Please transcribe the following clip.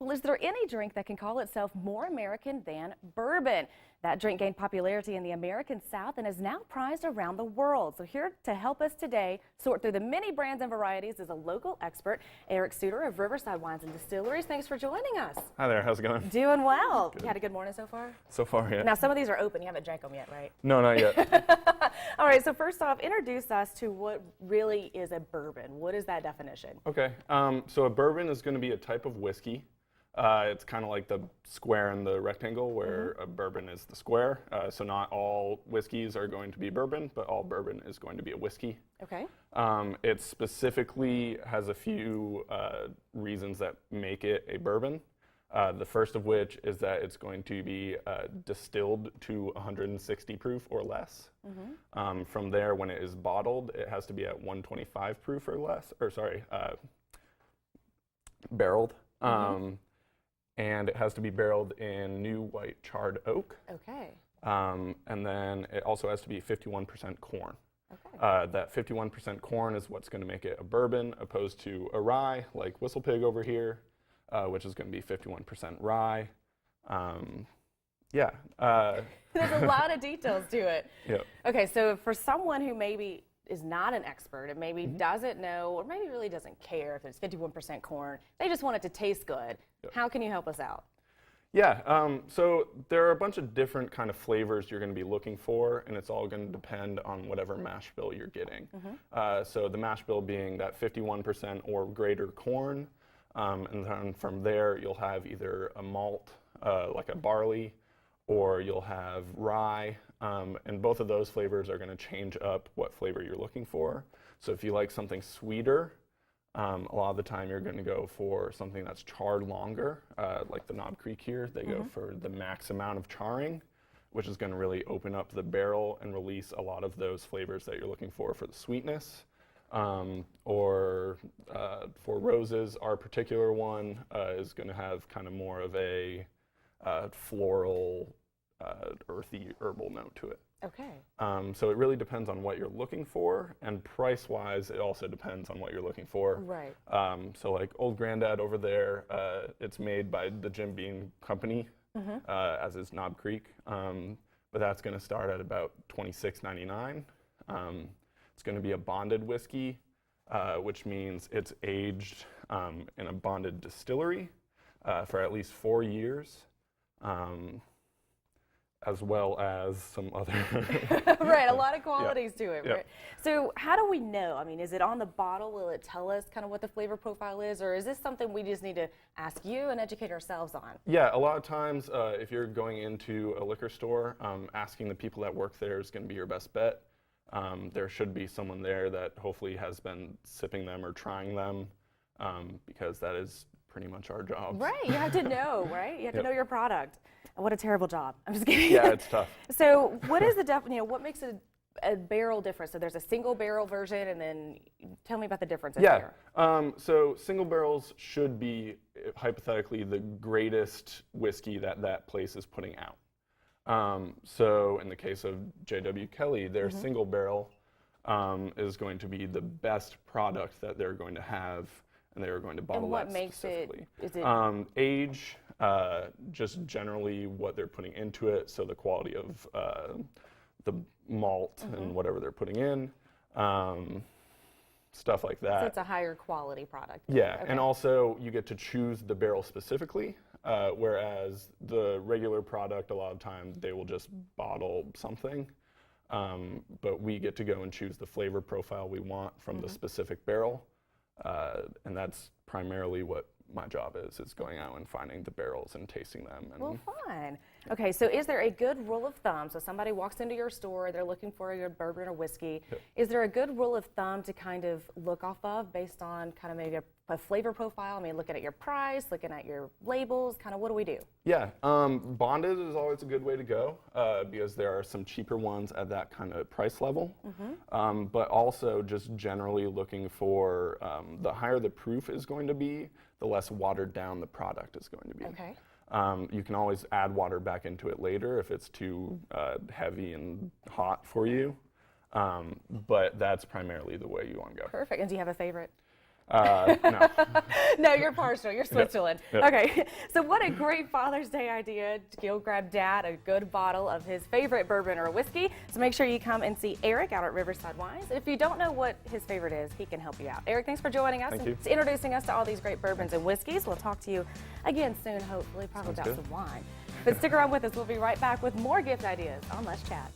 Well, is there any drink that can call itself more American than bourbon? That drink gained popularity in the American South and is now prized around the world. So here to help us today sort through the many brands and varieties is a local expert, Eric Suter of Riverside Wines and Distilleries. Thanks for joining us. Hi there, how's it going? Doing well. Good. You had a good morning so far? So far, yeah. Now, some of these are open. You haven't drank them yet, right? No, not yet. All right, so first off, introduce us to what really is a bourbon. What is that definition? Okay, so a bourbon is going to be a type of whiskey. It's kind of like the square and the rectangle, where a bourbon is the square. So not all whiskeys are going to be bourbon, but all bourbon is going to be a whiskey. Okay. It specifically has a few reasons that make it a bourbon. The first of which is that it's going to be distilled to 160 proof or less. From there, when it is bottled, it has to be at 125 proof or less, barreled. And it has to be barreled in new white charred oak. Okay. And then it also has to be 51% corn. Okay. That 51% corn is what's going to make it a bourbon, opposed to a rye, like Whistle Pig over here, which is going to be 51% rye. There's a lot of details to it. Yep. Okay, so for someone who maybe is not an expert and maybe doesn't know or maybe really doesn't care if it's 51% corn, they just want it to taste good, how can you help us out? Yeah, so there are a bunch of different kind of flavors you're going to be looking for, and it's all going to depend on whatever mash bill you're getting. So the mash bill being that 51% or greater corn, and then from there you'll have either a malt, like a barley, or you'll have rye, and both of those flavors are going to change up what flavor you're looking for. So if you like something sweeter, a lot of the time you're going to go for something that's charred longer, like the Knob Creek here. They go for the max amount of charring, which is going to really open up the barrel and release a lot of those flavors that you're looking for the sweetness. For roses, our particular one is going to have kind of more of a floral, earthy, herbal note to it. Okay. So it really depends on what you're looking for, and price-wise, it also depends on what you're looking for. Right. So like Old Grandad over there, it's made by the Jim Beam Company, as is Knob Creek, but that's going to start at about $26.99. It's going to be a bonded whiskey, which means it's aged in a bonded distillery for at least 4 years. As well as some other right, a lot of qualities to it. Yeah. Right? So how do we know? I mean, is it on the bottle? Will it tell us kind of what the flavor profile is, or is this something we just need to ask you and educate ourselves on? Yeah, a lot of times if you're going into a liquor store, asking the people that work there is going to be your best bet. There should be someone there that hopefully has been sipping them or trying them, because that is pretty much our job. Right, you have to know, right? You have to know your product. What a terrible job. I'm just kidding. Yeah, it's tough. So what is what makes a barrel different? So there's a single barrel version, and then tell me about the differences here. So single barrels should be hypothetically the greatest whiskey that place is putting out. So in the case of J.W. Kelly, their single barrel is going to be the best product that they're going to have, and they are going to bottle and what that makes specifically. Is it age, just generally what they're putting into it, so the quality of the malt and whatever they're putting in, stuff like that. So it's a higher quality product. Yeah, Okay. and also you get to choose the barrel specifically, whereas the regular product, a lot of times they will just bottle something, but we get to go and choose the flavor profile we want from the specific barrel. And that's primarily what my job is going out and finding the barrels and tasting them. And Well, fine. Okay, so is there a good rule of thumb? So somebody walks into your store, they're looking for your bourbon or whiskey. Yep. Is there a good rule of thumb to kind of look off of based on kind of maybe a flavor profile? I mean, looking at your price, looking at your labels, kind of what do we do? Yeah, bonded is always a good way to go because there are some cheaper ones at that kind of price level. But also just generally looking for the higher the proof is going to be, the less watered down the product is going to be. Okay. You can always add water back into it later if it's too heavy and hot for you, but that's primarily the way you want to go. Perfect. And do you have a favorite? No. No, you're partial. You're Switzerland. Yep. Okay, so what a great Father's Day idea to go grab Dad a good bottle of his favorite bourbon or whiskey. So make sure you come and see Eric out at Riverside Wines. And if you don't know what his favorite is, he can help you out. Eric, thanks for joining us Thank and you. introducing us to all these great bourbons and whiskeys. We'll talk to you again soon, hopefully, probably Sounds about good. some wine. But stick around with us. We'll be right back with more gift ideas on Let's Chat.